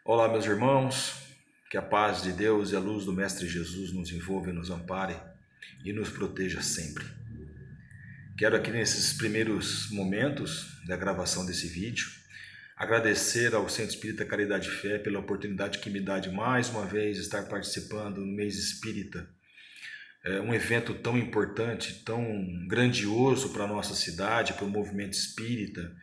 Olá, meus irmãos, que a paz de Deus e a luz do Mestre Jesus nos envolva e nos ampare e nos proteja sempre. Quero aqui nesses primeiros momentos da gravação desse vídeo agradecer ao Centro Espírita Caridade e Fé pela oportunidade que me dá de mais uma vez estar participando no mês espírita. É um evento tão importante, tão grandioso para a nossa cidade, para o movimento espírita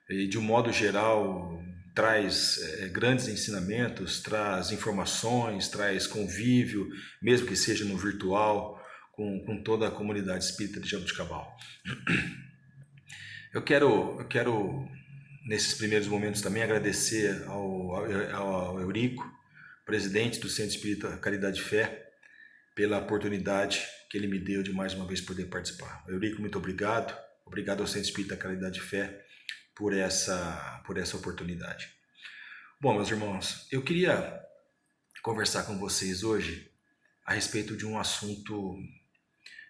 e de um modo geral traz grandes ensinamentos, traz informações, traz convívio, mesmo que seja no virtual, com toda a comunidade espírita de Jaboticabal. Eu quero nesses primeiros momentos também agradecer ao Eurico, presidente do Centro Espírita Caridade e Fé, pela oportunidade que ele me deu de mais uma vez poder participar. Eurico, muito obrigado. Obrigado ao Centro Espírita Caridade e Fé por essa oportunidade. Bom, meus irmãos, eu queria conversar com vocês hoje a respeito de um assunto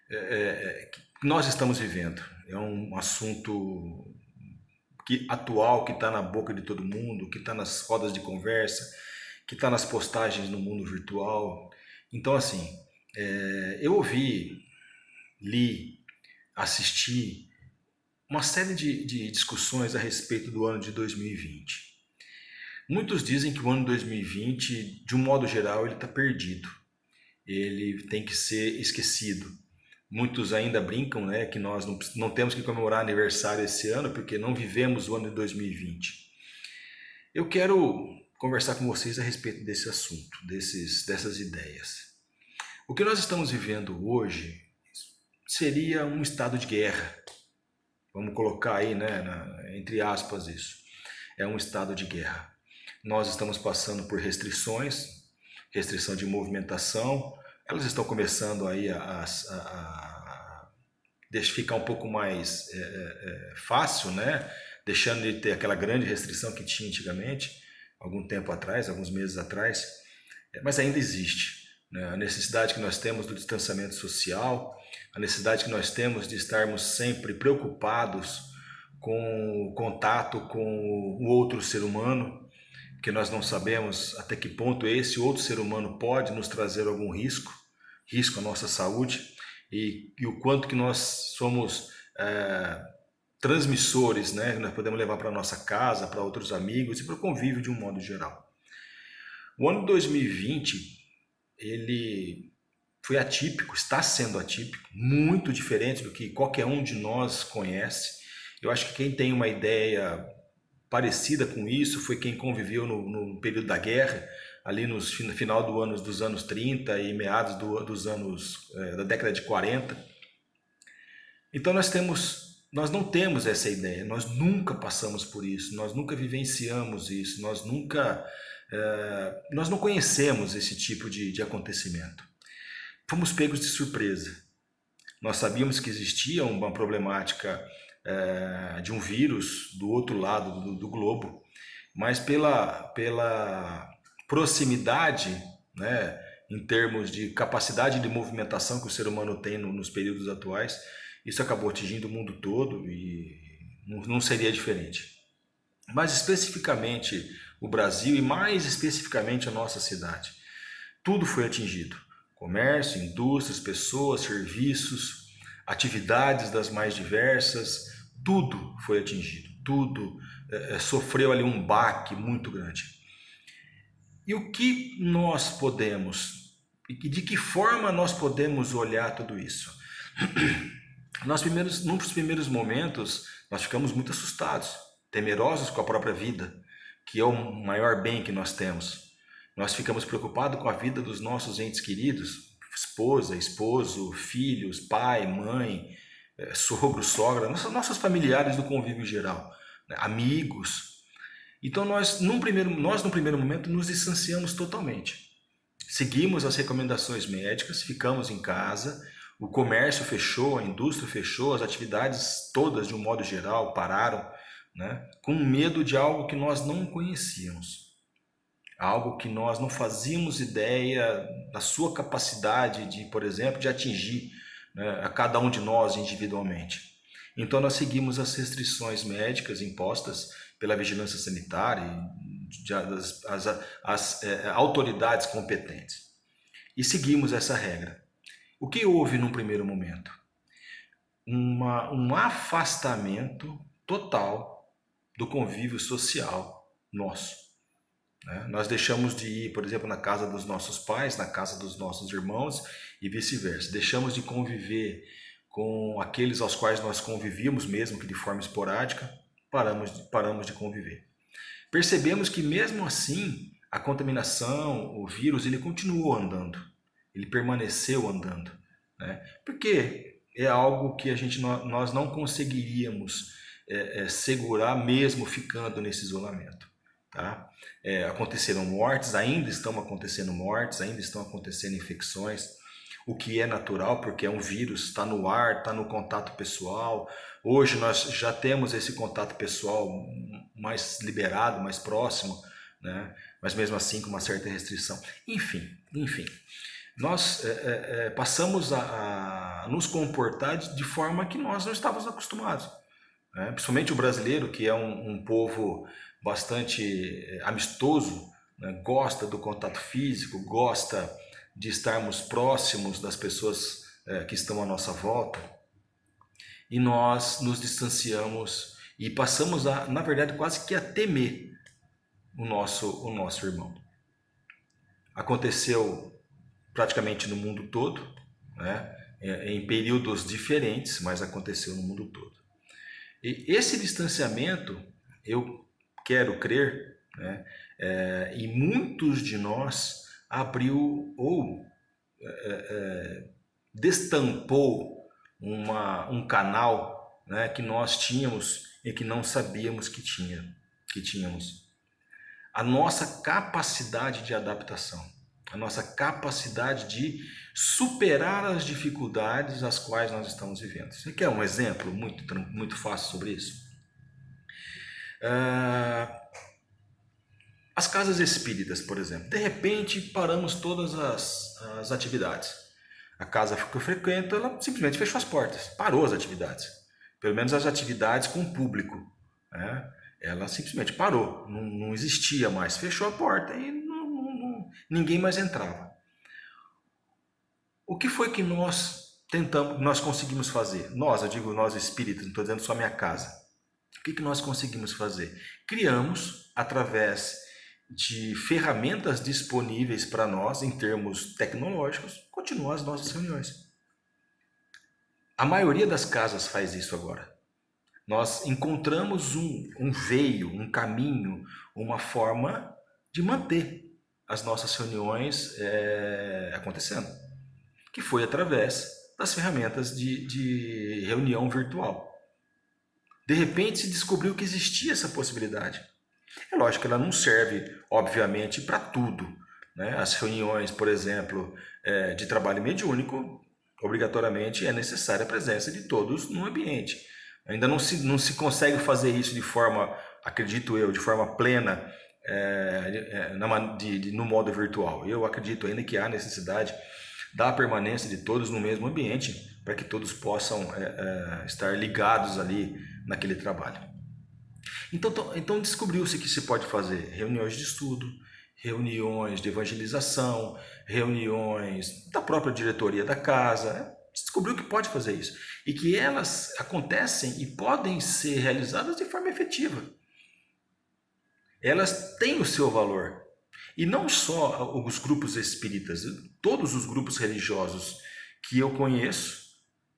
que nós estamos vivendo. É um assunto atual, que está na boca de todo mundo, que está nas rodas de conversa, que está nas postagens no mundo virtual. Então, assim, eu ouvi, li, assisti uma série de discussões a respeito do ano de 2020. Muitos dizem que o ano 2020, de um modo geral, ele está perdido. Ele tem que ser esquecido. Muitos ainda brincam, né, que nós não temos que comemorar aniversário esse ano porque não vivemos o ano de 2020. Eu quero conversar com vocês a respeito desse assunto, dessas ideias. O que nós estamos vivendo hoje seria um estado de guerra. Vamos colocar aí, né, entre aspas, isso. É um estado de guerra. Nós estamos passando por restrição de movimentação. Elas estão começando aí a ficar um pouco mais fácil, né? Deixando de ter aquela grande restrição que tinha antigamente, algum tempo atrás, alguns meses atrás, mas ainda existe, né? A necessidade que nós temos do distanciamento social, a necessidade que nós temos de estarmos sempre preocupados com o contato com o outro ser humano, porque nós não sabemos até que ponto esse outro ser humano pode nos trazer algum risco à nossa saúde, e o quanto que nós somos transmissores, né? Nós podemos levar para nossa casa, para outros amigos e para o convívio de um modo geral. O ano 2020, ele foi atípico, está sendo atípico, muito diferente do que qualquer um de nós conhece. Eu acho que quem tem uma ideia parecida com isso foi quem conviveu no período da guerra, ali no final dos anos 30 e meados dos anos da década de 40. Então nós não temos essa ideia, nós nunca passamos por isso, nós nunca vivenciamos isso, nós não conhecemos esse tipo de acontecimento. Fomos pegos de surpresa. Nós sabíamos que existia uma problemática de um vírus do outro lado do globo, mas pela proximidade, né, em termos de capacidade de movimentação que o ser humano tem nos períodos atuais, isso acabou atingindo o mundo todo e não seria diferente. Mas especificamente o Brasil e mais especificamente a nossa cidade, tudo foi atingido. Comércio, indústrias, pessoas, serviços, atividades das mais diversas, tudo foi atingido, tudo sofreu ali um baque muito grande. E o que nós podemos, e de que forma nós podemos olhar tudo isso? Nos primeiros momentos, nós ficamos muito assustados, temerosos com a própria vida, que é o maior bem que nós temos. Nós ficamos preocupados com a vida dos nossos entes queridos, esposa, esposo, filhos, pai, mãe, sogro, sogra, nossos familiares do convívio geral, né? Amigos. Então nós no primeiro momento nos distanciamos totalmente. Seguimos as recomendações médicas, ficamos em casa, o comércio fechou, a indústria fechou, as atividades todas de um modo geral pararam, né? Com medo de algo que nós não conhecíamos. Algo que nós não fazíamos ideia da sua capacidade de, por exemplo, de atingir, né, a cada um de nós individualmente. Então nós seguimos as restrições médicas impostas pela vigilância sanitária as autoridades competentes. E seguimos essa regra. O que houve num primeiro momento? Um afastamento total do convívio social nosso. Nós deixamos de ir, por exemplo, na casa dos nossos pais, na casa dos nossos irmãos e vice-versa. Deixamos de conviver com aqueles aos quais nós convivíamos, mesmo que de forma esporádica, paramos de conviver. Percebemos que mesmo assim, a contaminação, o vírus, ele continuou andando, ele permaneceu andando, né? Porque é algo que nós não conseguiríamos segurar mesmo ficando nesse isolamento. Tá? Aconteceram mortes, ainda estão acontecendo mortes, ainda estão acontecendo infecções, o que é natural porque é um vírus, está no ar, está no contato pessoal. Hoje nós já temos esse contato pessoal mais liberado, mais próximo, né? Mas mesmo assim com uma certa restrição. Enfim, nós passamos a nos comportar de forma que nós não estávamos acostumados. Principalmente o brasileiro, que é um povo bastante amistoso, né? Gosta do contato físico, gosta de estarmos próximos das pessoas que estão à nossa volta, e nós nos distanciamos e passamos na verdade, quase que a temer o nosso irmão. Aconteceu praticamente no mundo todo, né? Em períodos diferentes, mas aconteceu no mundo todo. E esse distanciamento, eu quero crer, né, e muitos de nós abriu ou destampou um canal, né, que nós tínhamos e que não sabíamos que tínhamos. A nossa capacidade de adaptação, a nossa capacidade de superar as dificuldades às quais nós estamos vivendo. Você quer um exemplo muito fácil sobre isso? As casas espíritas, por exemplo. De repente, paramos todas as atividades. A casa que eu frequento, ela simplesmente fechou as portas, parou as atividades. Pelo menos as atividades com o público, né? Ela simplesmente parou, não existia mais, fechou a porta e ninguém mais entrava. O que foi que nós conseguimos fazer? Eu digo nós espíritas, não estou dizendo só minha casa. O que nós conseguimos fazer? Criamos, através de ferramentas disponíveis para nós, em termos tecnológicos, continuar as nossas reuniões. A maioria das casas faz isso agora. Nós encontramos um veio, um caminho, uma forma de manter as nossas reuniões acontecendo, que foi através das ferramentas de reunião virtual. De repente se descobriu que existia essa possibilidade. É lógico que ela não serve, obviamente, para tudo, né? As reuniões, por exemplo, de trabalho mediúnico, obrigatoriamente é necessária a presença de todos no ambiente. Ainda não se consegue fazer isso de forma, acredito eu, de forma plena no modo virtual. Eu acredito ainda que há necessidade da permanência de todos no mesmo ambiente para que todos possam estar ligados ali naquele trabalho. Então descobriu-se que se pode fazer reuniões de estudo, reuniões de evangelização, reuniões da própria diretoria da casa. Descobriu que pode fazer isso e que elas acontecem e podem ser realizadas de forma efetiva. Elas têm o seu valor. E não só os grupos espíritas, todos os grupos religiosos que eu conheço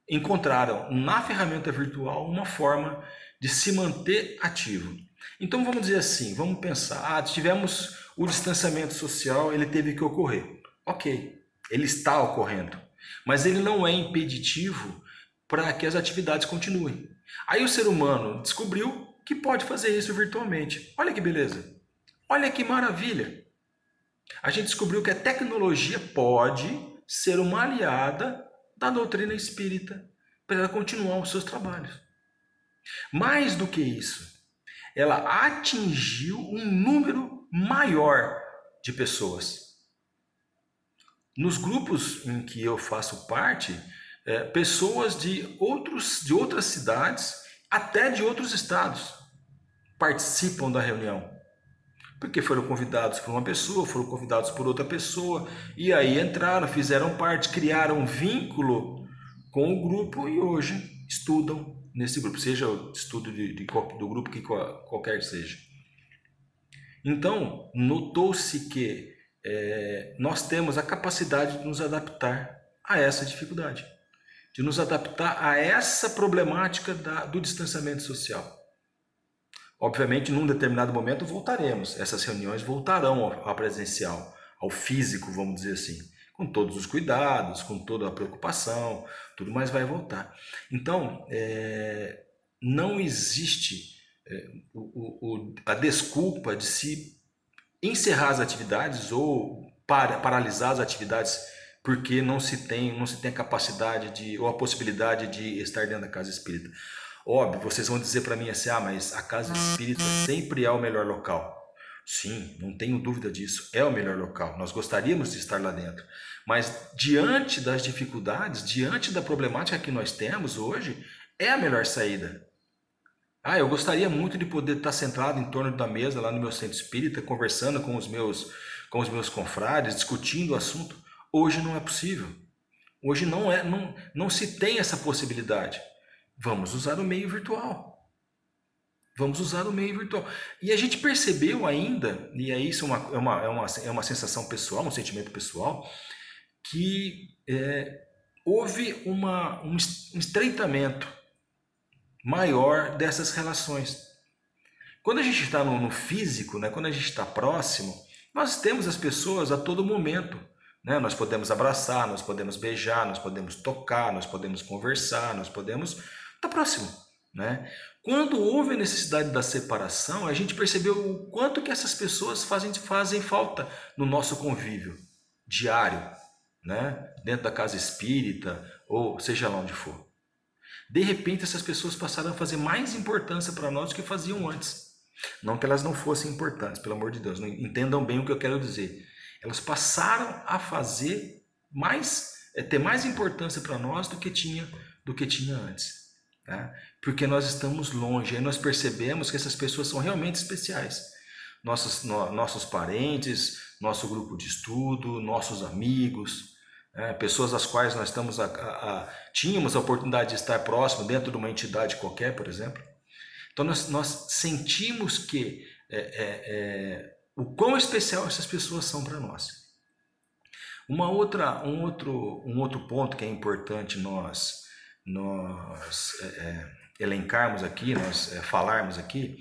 encontraram na ferramenta virtual uma forma de se manter ativo. Então vamos dizer assim, vamos pensar, tivemos o distanciamento social, ele teve que ocorrer. Ok, ele está ocorrendo, mas ele não é impeditivo para que as atividades continuem. Aí o ser humano descobriu que pode fazer isso virtualmente. Olha que beleza, olha que maravilha. A gente descobriu que a tecnologia pode ser uma aliada da doutrina espírita para ela continuar os seus trabalhos. Mais do que isso, ela atingiu um número maior de pessoas. Nos grupos em que eu faço parte, pessoas de outras cidades, até de outros estados, participam da reunião. Porque foram convidados por uma pessoa, foram convidados por outra pessoa, e aí entraram, fizeram parte, criaram um vínculo com o grupo e hoje estudam nesse grupo, seja o estudo do grupo que qualquer que seja. Então, notou-se que nós temos a capacidade de nos adaptar a essa dificuldade, de nos adaptar a essa problemática do distanciamento social. Obviamente, num determinado momento voltaremos, essas reuniões voltarão ao presencial, ao físico, vamos dizer assim, com todos os cuidados, com toda a preocupação, tudo mais vai voltar. Então, não existe a desculpa de se encerrar as atividades ou paralisar as atividades porque não se tem a capacidade ou a possibilidade de estar dentro da casa espírita. Óbvio, vocês vão dizer para mim assim, mas a casa espírita sempre é o melhor local. Sim, não tenho dúvida disso, é o melhor local. Nós gostaríamos de estar lá dentro. Mas diante das dificuldades, diante da problemática que nós temos hoje, é a melhor saída. Eu gostaria muito de poder estar sentado em torno da mesa lá no meu centro espírita, conversando com os meus confrades, discutindo o assunto. Hoje não é possível. Hoje não se tem essa possibilidade. Vamos usar o meio virtual. Vamos usar o meio virtual. E a gente percebeu ainda, e aí isso é uma sensação pessoal, um sentimento pessoal, que houve um estreitamento maior dessas relações. Quando a gente está no físico, né, quando a gente está próximo, nós temos as pessoas a todo momento. Né? Nós podemos abraçar, nós podemos beijar, nós podemos tocar, nós podemos conversar, nós podemos estar próximo. Né? Quando houve a necessidade da separação, a gente percebeu o quanto que essas pessoas fazem falta no nosso convívio diário, né? Dentro da casa espírita ou seja lá onde for. De repente, essas pessoas passaram a fazer mais importância para nós do que faziam antes. Não que elas não fossem importantes, pelo amor de Deus, não entendam bem o que eu quero dizer. Elas passaram a fazer ter mais importância para nós do que tinha antes. Tá? Porque nós estamos longe, aí nós percebemos que essas pessoas são realmente especiais. Nossos parentes, nosso grupo de estudo, nossos amigos, pessoas às quais nós tínhamos a oportunidade de estar próximo dentro de uma entidade qualquer, por exemplo. Então nós sentimos que o quão especial essas pessoas são para nós. Um outro ponto que é importante nós elencarmos aqui, nós falarmos aqui,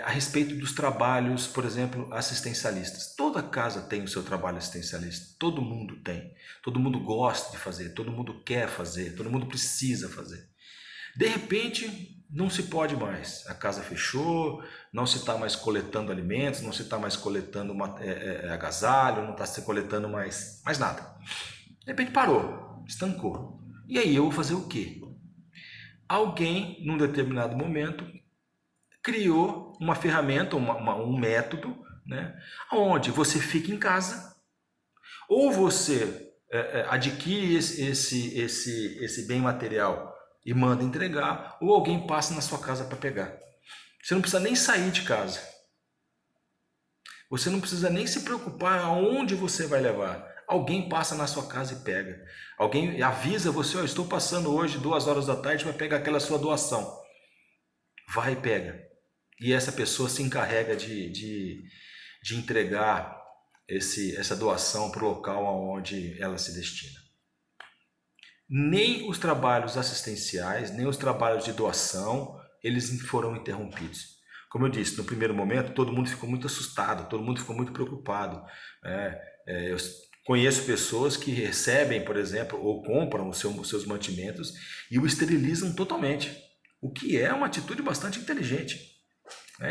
a respeito dos trabalhos, por exemplo, assistencialistas. Toda casa tem o seu trabalho assistencialista, todo mundo tem, todo mundo gosta de fazer, todo mundo quer fazer, todo mundo precisa fazer. De repente, não se pode mais, a casa fechou, não se está mais coletando alimentos, não se está mais coletando agasalho, não está se coletando mais nada. De repente parou, estancou. E aí eu vou fazer o quê? Alguém, num determinado momento, criou uma ferramenta, um método, né, onde você fica em casa, ou você adquire esse bem material e manda entregar, ou alguém passa na sua casa para pegar. Você não precisa nem sair de casa. Você não precisa nem se preocupar aonde você vai levar. Alguém passa na sua casa e pega. Alguém avisa você, estou passando hoje 2h da tarde para pegar aquela sua doação. Vai e pega. E essa pessoa se encarrega de entregar essa doação para o local aonde ela se destina. Nem os trabalhos assistenciais, nem os trabalhos de doação, eles foram interrompidos. Como eu disse, no primeiro momento, todo mundo ficou muito assustado, todo mundo ficou muito preocupado. Eu conheço pessoas que recebem, por exemplo, ou compram os seus mantimentos e o esterilizam totalmente, o que é uma atitude bastante inteligente.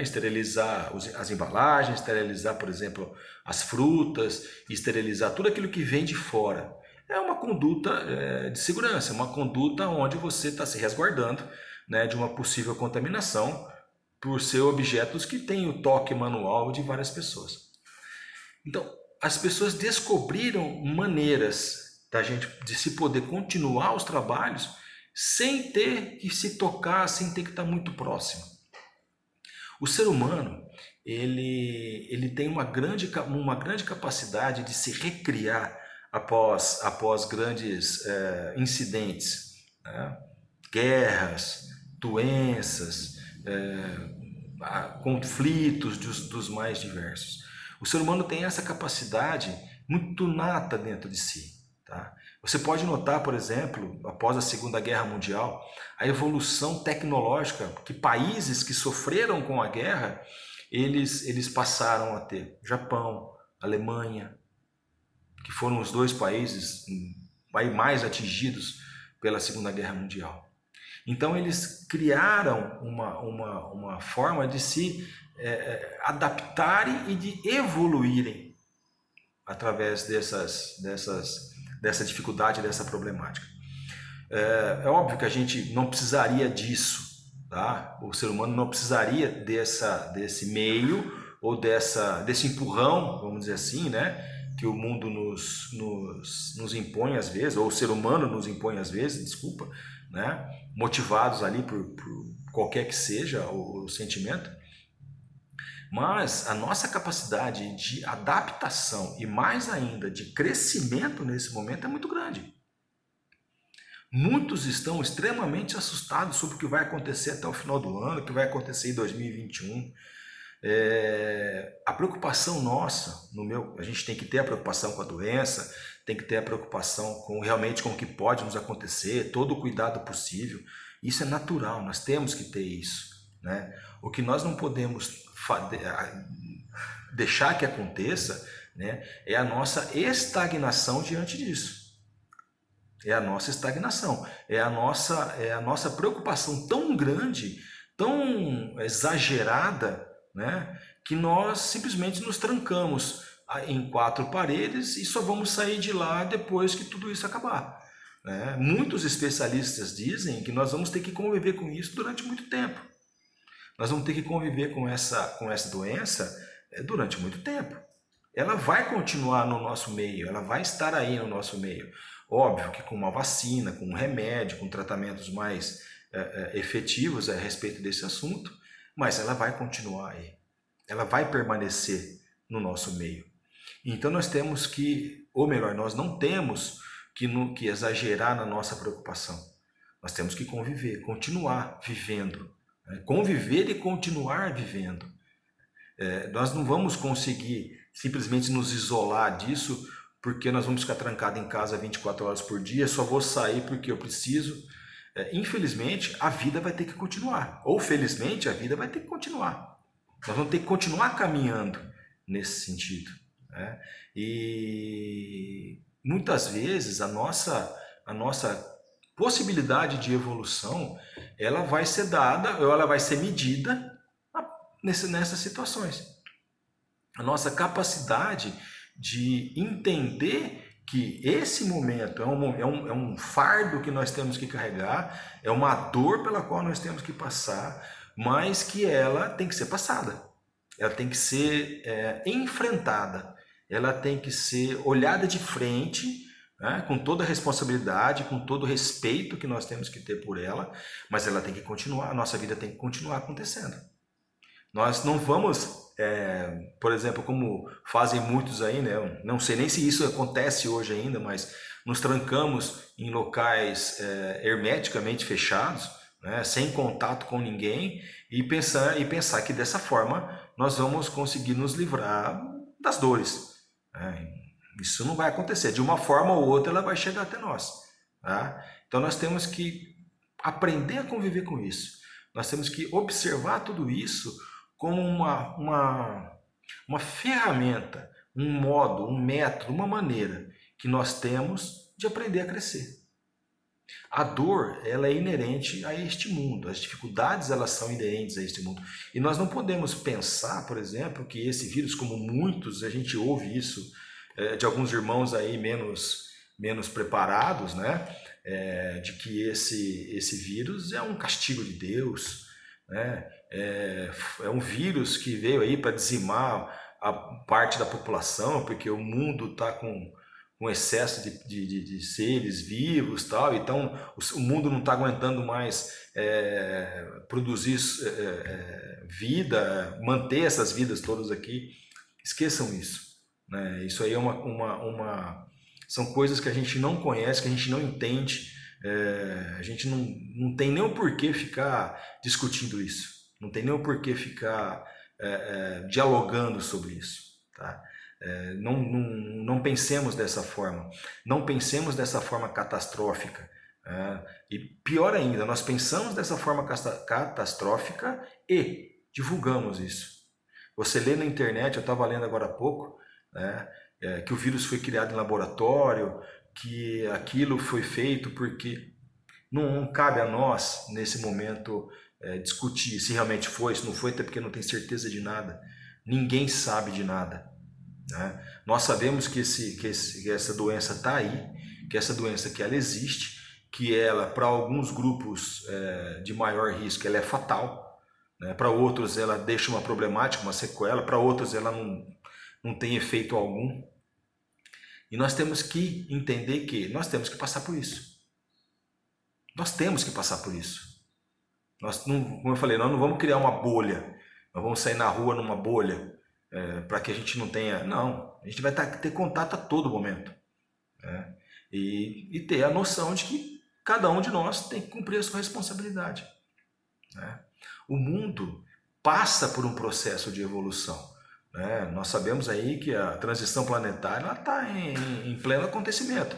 Esterilizar as embalagens, esterilizar, por exemplo, as frutas, esterilizar tudo aquilo que vem de fora. É uma conduta de segurança, uma conduta onde você está se resguardando, né, de uma possível contaminação por ser objetos que têm o toque manual de várias pessoas. Então, as pessoas descobriram maneiras de se poder continuar os trabalhos sem ter que se tocar, sem ter que estar muito próximo. O ser humano, ele tem uma grande capacidade de se recriar após grandes incidentes, né? Guerras, doenças, conflitos dos mais diversos. O ser humano tem essa capacidade muito nata dentro de si. Tá? Você pode notar, por exemplo, após a Segunda Guerra Mundial, a evolução tecnológica que países que sofreram com a guerra, eles passaram a ter. Japão, Alemanha, que foram os dois países mais atingidos pela Segunda Guerra Mundial. Então eles criaram uma forma de se adaptarem e de evoluírem através dessa dificuldade, dessa problemática. É óbvio que a gente não precisaria disso, tá? O ser humano não precisaria desse meio ou desse empurrão, vamos dizer assim, né? Que o mundo nos impõe às vezes, ou o ser humano nos impõe às vezes, desculpa, né? Motivados ali por qualquer que seja o sentimento. Mas a nossa capacidade de adaptação e mais ainda de crescimento nesse momento é muito grande. Muitos estão extremamente assustados sobre o que vai acontecer até o final do ano, o que vai acontecer em 2021. A preocupação nossa, a gente tem que ter a preocupação com a doença, tem que ter a preocupação realmente com o que pode nos acontecer, todo o cuidado possível. Isso é natural, nós temos que ter isso, né? O que nós não podemos deixar que aconteça, né, é a nossa estagnação diante disso. É a nossa estagnação, é a nossa preocupação tão grande, tão exagerada, né, que nós simplesmente nos trancamos em quatro paredes e só vamos sair de lá depois que tudo isso acabar. Né? Muitos especialistas dizem que nós vamos ter que conviver com isso durante muito tempo. Nós vamos ter que conviver com essa doença durante muito tempo. Ela vai continuar no nosso meio, ela vai estar aí no nosso meio. Óbvio que com uma vacina, com um remédio, com tratamentos mais efetivos a respeito desse assunto, mas ela vai continuar aí. Ela vai permanecer no nosso meio. Então nós temos que, ou melhor, nós não temos que exagerar na nossa preocupação. Nós temos que conviver, continuar vivendo. Conviver e continuar vivendo. Nós não vamos conseguir simplesmente nos isolar disso porque nós vamos ficar trancados em casa 24 horas por dia, só vou sair porque eu preciso. Infelizmente, a vida vai ter que continuar. Ou felizmente, a vida vai ter que continuar. Nós vamos ter que continuar caminhando nesse sentido. Né? E muitas vezes a nossa possibilidade de evolução, ela vai ser dada, ou ela vai ser medida nessas situações. A nossa capacidade de entender que esse momento é um fardo que nós temos que carregar, é uma dor pela qual nós temos que passar, mas que ela tem que ser passada, ela tem que ser enfrentada, ela tem que ser olhada de frente, né, com toda a responsabilidade, com todo o respeito que nós temos que ter por ela, mas ela tem que continuar, a nossa vida tem que continuar acontecendo. Nós não vamos, por exemplo, como fazem muitos aí, né? Não sei nem se isso acontece hoje ainda, mas nos trancamos em locais hermeticamente fechados, né? Sem contato com ninguém e pensar que dessa forma nós vamos conseguir nos livrar das dores. Isso não vai acontecer. De uma forma ou outra ela vai chegar até nós. Tá? Então nós temos que aprender a conviver com isso. Nós temos que observar tudo isso como uma ferramenta, um modo, um método, uma maneira que nós temos de aprender a crescer. A dor, ela é inerente a este mundo, as dificuldades elas são inerentes a este mundo. E nós não podemos pensar, por exemplo, que esse vírus, como muitos, a gente ouve isso de alguns irmãos aí menos preparados, né? De que esse vírus é um castigo de Deus, né? É um vírus que veio aí para dizimar a parte da população, porque o mundo está com com excesso de seres vivos, tal. Então o mundo não está aguentando mais produzir vida, manter essas vidas todas aqui. Esqueçam isso, né? Isso aí são coisas que a gente não conhece, que a gente não entende. A gente não tem nem o porquê ficar discutindo isso, não tem nem o porquê ficar dialogando sobre isso, tá? Não pensemos dessa forma, não pensemos dessa forma catastrófica. E pior ainda, nós pensamos dessa forma catastrófica e divulgamos isso. Você lê na internet, eu estava lendo agora há pouco, né, que o vírus foi criado em laboratório, que aquilo foi feito porque não cabe a nós, nesse momento, discutir se realmente foi, se não foi, até porque não tem certeza de nada. Ninguém sabe de nada, né? Nós sabemos que essa doença está aí, que essa doença que ela existe, que ela, para alguns grupos de maior risco, ela é fatal, né? Para outros ela deixa uma problemática, uma sequela, para outros ela não tem efeito algum. E nós temos que entender que nós temos que passar por isso. Nós temos que passar por isso. Nós não, como eu falei, nós não vamos criar uma bolha, nós vamos sair na rua numa bolha para que a gente não tenha... Não, a gente vai ter contato a todo momento, né? E ter a noção de que cada um de nós tem que cumprir a sua responsabilidade, né? O mundo passa por um processo de evolução, né? Nós sabemos aí que a transição planetária está em pleno acontecimento.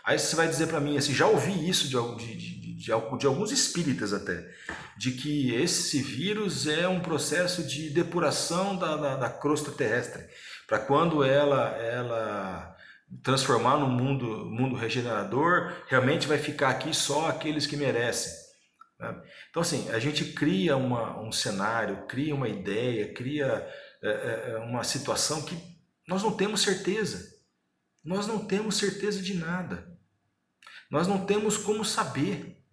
Aí você vai dizer para mim assim, já ouvi isso de alguns espíritas até, de que esse vírus é um processo de depuração da crosta terrestre, para quando ela transformar no mundo regenerador, realmente vai ficar aqui só aqueles que merecem, né? Então assim, a gente cria um cenário, cria uma ideia, cria uma situação que nós não temos certeza. Nós não temos certeza de nada. Nós não temos como saber.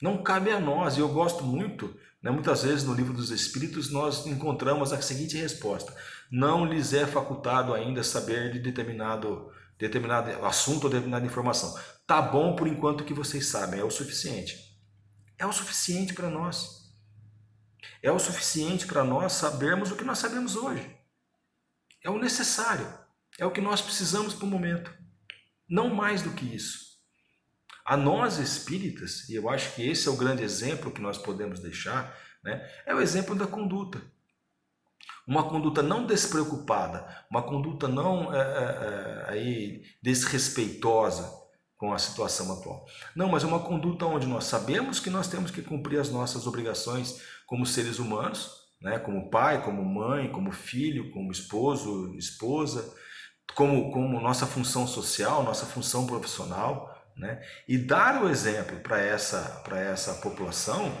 Não cabe a nós. E eu gosto muito, né, muitas vezes no Livro dos Espíritos nós encontramos a seguinte resposta: não lhes é facultado ainda saber de determinado assunto ou determinada informação. Tá bom por enquanto que vocês sabem, é o suficiente. É o suficiente para nós. É o suficiente para nós sabermos o que nós sabemos hoje. É o necessário. É o que nós precisamos para o momento. Não mais do que isso. A nós espíritas, e eu acho que esse é o grande exemplo que nós podemos deixar, né, é o exemplo da conduta. Uma conduta não despreocupada, uma conduta não desrespeitosa com a situação atual. Não, mas é uma conduta onde nós sabemos que nós temos que cumprir as nossas obrigações como seres humanos, né, como pai, como mãe, como filho, como esposo, esposa, como nossa função social, nossa função profissional, né? E dar o exemplo para essa população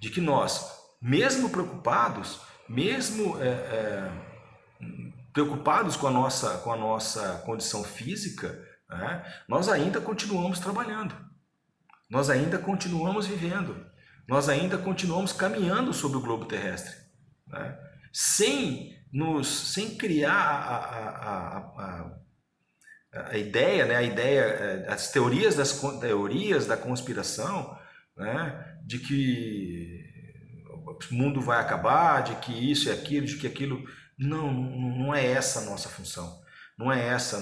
de que nós, mesmo preocupados, mesmo preocupados com a nossa condição física, né, nós ainda continuamos trabalhando, nós ainda continuamos vivendo, nós ainda continuamos caminhando sobre o globo terrestre, né, sem criar a ideia, né, as teorias da conspiração, né, de que o mundo vai acabar, de que isso e aquilo, de que aquilo. Não é essa a nossa função, não é essa a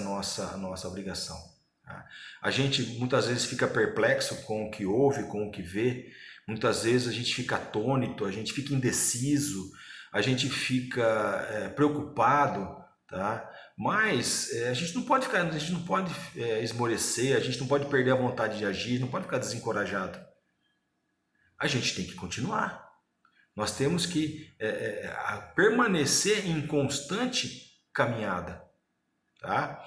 nossa obrigação, tá? A gente muitas vezes fica perplexo com o que ouve, com o que vê, muitas vezes a gente fica atônito, a gente fica indeciso, a gente fica preocupado, tá? Mas a gente não pode esmorecer, a gente não pode perder a vontade de agir, não pode ficar desencorajado. A gente tem que continuar. Nós temos que permanecer em constante caminhada, tá?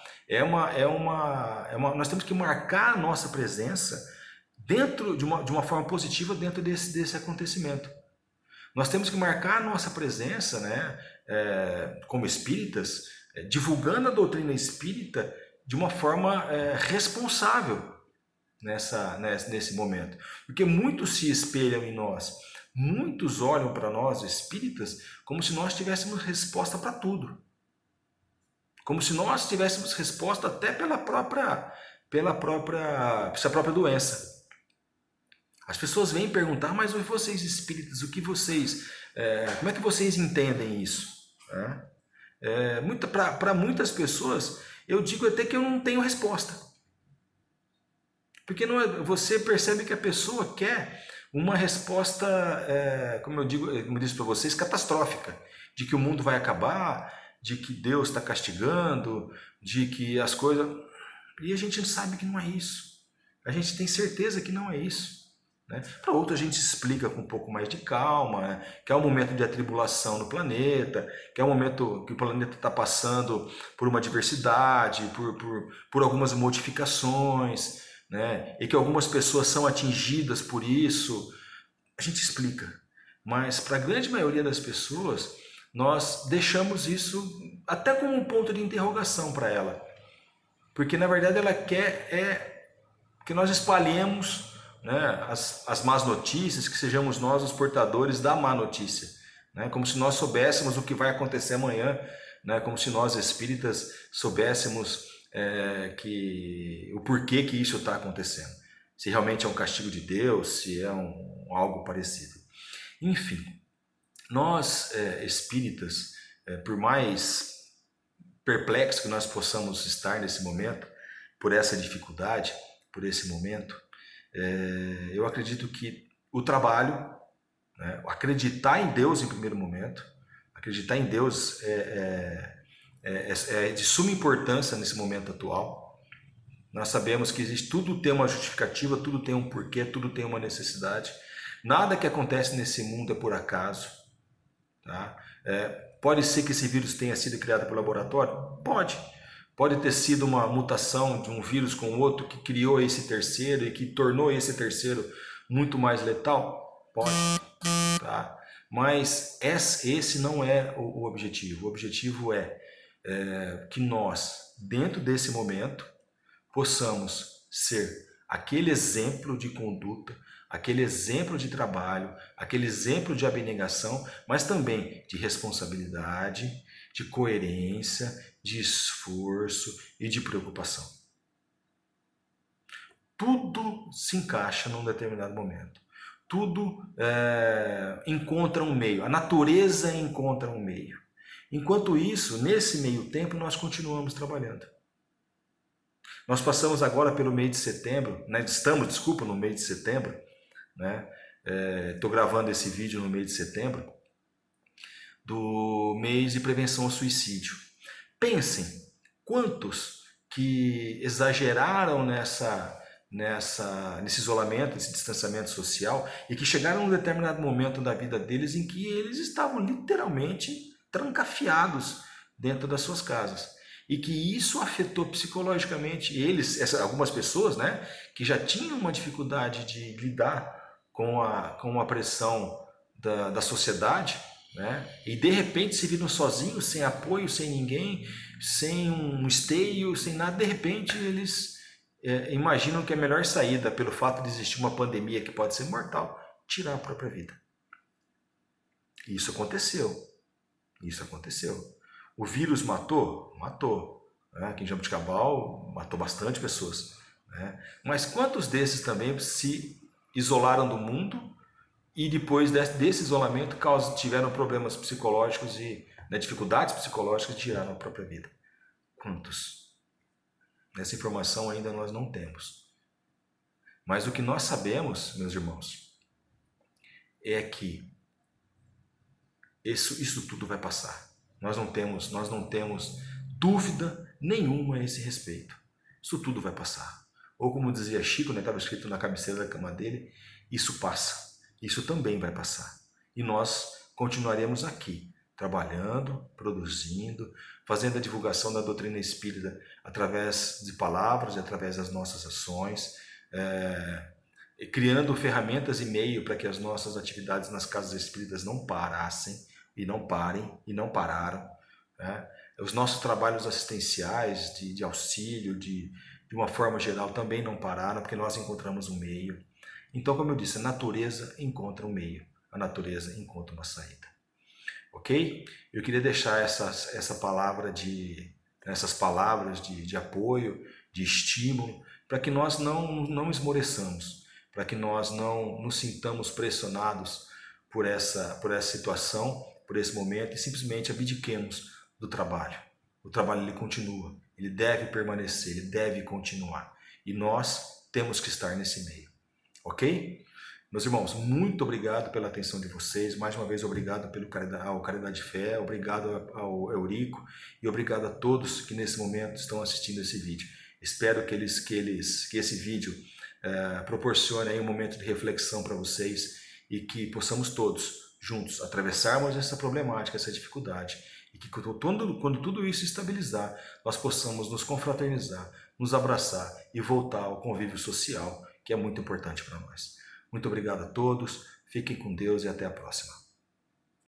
Nós temos que marcar a nossa presença dentro de uma forma positiva dentro desse acontecimento. Nós temos que marcar a nossa presença, né, como espíritas, divulgando a doutrina espírita de uma forma responsável nesse momento. Porque muitos se espelham em nós, muitos olham para nós espíritas como se nós tivéssemos resposta para tudo. Como se nós tivéssemos resposta até essa própria doença. As pessoas vêm perguntar, mas vocês espíritas, como é que vocês entendem isso? Para muitas pessoas, eu digo até que eu não tenho resposta. Porque você percebe que a pessoa quer uma resposta, como eu disse para vocês, catastrófica. De que o mundo vai acabar, de que Deus está castigando, de que as coisas... E a gente sabe que não é isso. A gente tem certeza que não é isso. Né? Para outro a gente explica com um pouco mais de calma, né? Que é um momento de atribulação no planeta, que é um momento que o planeta está passando por uma diversidade, por algumas modificações, né? E que algumas pessoas são atingidas por isso. A gente explica. Mas para a grande maioria das pessoas, nós deixamos isso até como um ponto de interrogação para ela. Porque na verdade ela quer que nós espalhemos, né, as más notícias, que sejamos nós os portadores da má notícia, né, como se nós soubéssemos o que vai acontecer amanhã, né, como se nós espíritas soubéssemos o porquê que isso está acontecendo, se realmente é um castigo de Deus, se é algo parecido. Enfim, nós espíritas, por mais perplexos que nós possamos estar nesse momento, por essa dificuldade, por esse momento, eu acredito que o trabalho, né, acreditar em Deus em primeiro momento, acreditar em Deus é de suma importância nesse momento atual. Nós sabemos que tudo tem uma justificativa, tudo tem um porquê, tudo tem uma necessidade. Nada que acontece nesse mundo é por acaso. Tá? Pode ser que esse vírus tenha sido criado pelo laboratório? Pode. Pode ter sido uma mutação de um vírus com outro que criou esse terceiro e que tornou esse terceiro muito mais letal? Pode. Tá? Mas esse não é o objetivo. O objetivo é que nós, dentro desse momento, possamos ser aquele exemplo de conduta, aquele exemplo de trabalho, aquele exemplo de abnegação, mas também de responsabilidade, de coerência, de esforço e de preocupação. Tudo se encaixa num determinado momento. Tudo encontra um meio. A natureza encontra um meio. Enquanto isso, nesse meio tempo, nós continuamos trabalhando. Nós passamos agora pelo mês de setembro, né? Estamos no mês de setembro, né? Estou gravando esse vídeo no mês de setembro, do mês de prevenção ao suicídio. Pensem, quantos que exageraram nesse isolamento, nesse distanciamento social, e que chegaram a um determinado momento da vida deles em que eles estavam literalmente trancafiados dentro das suas casas. E que isso afetou psicologicamente eles, algumas pessoas, né, que já tinham uma dificuldade de lidar com a pressão da sociedade, né, e de repente se viram sozinhos, sem apoio, sem ninguém, sem um esteio, sem nada. De repente eles imaginam que a melhor saída, pelo fato de existir uma pandemia que pode ser mortal, tirar a própria vida. E isso aconteceu. Isso aconteceu. O vírus matou? Matou. Aqui em Jaboticabal matou bastante pessoas. Mas quantos desses também se isolaram do mundo e depois desse isolamento tiveram problemas psicológicos e dificuldades psicológicas de tirar a própria vida? Quantos? Essa informação ainda nós não temos. Mas o que nós sabemos, meus irmãos, é que isso tudo vai passar. Nós não temos dúvida nenhuma a esse respeito. Isso tudo vai passar. Ou como dizia Chico, estava escrito na cabeceira da cama dele, isso passa. Isso também vai passar. E nós continuaremos aqui, trabalhando, produzindo, fazendo a divulgação da doutrina espírita através de palavras e através das nossas ações, criando ferramentas e meio para que as nossas atividades nas casas espíritas não parassem, e não parem, e não pararam. Os nossos trabalhos assistenciais, de auxílio, de uma forma geral, também não pararam, porque nós encontramos um meio. Então, como eu disse, a natureza encontra um meio, a natureza encontra uma saída. Ok? Eu queria deixar essa palavra de nessas palavras de apoio, de estímulo, para que nós não esmoreçamos, para que nós não nos sintamos pressionados por essa situação, por esse momento, e simplesmente abdiquemos do trabalho. O trabalho ele continua, ele deve permanecer, ele deve continuar. E nós temos que estar nesse meio, ok? Meus irmãos, muito obrigado pela atenção de vocês. Mais uma vez, obrigado ao Caridade de Fé, obrigado ao Eurico e obrigado a todos que nesse momento estão assistindo esse vídeo. Espero que esse vídeo proporcione aí um momento de reflexão para vocês e que possamos todos juntos atravessarmos essa problemática, essa dificuldade, e que quando tudo isso estabilizar, nós possamos nos confraternizar, nos abraçar e voltar ao convívio social, que é muito importante para nós. Muito obrigado a todos, fiquem com Deus e até a próxima.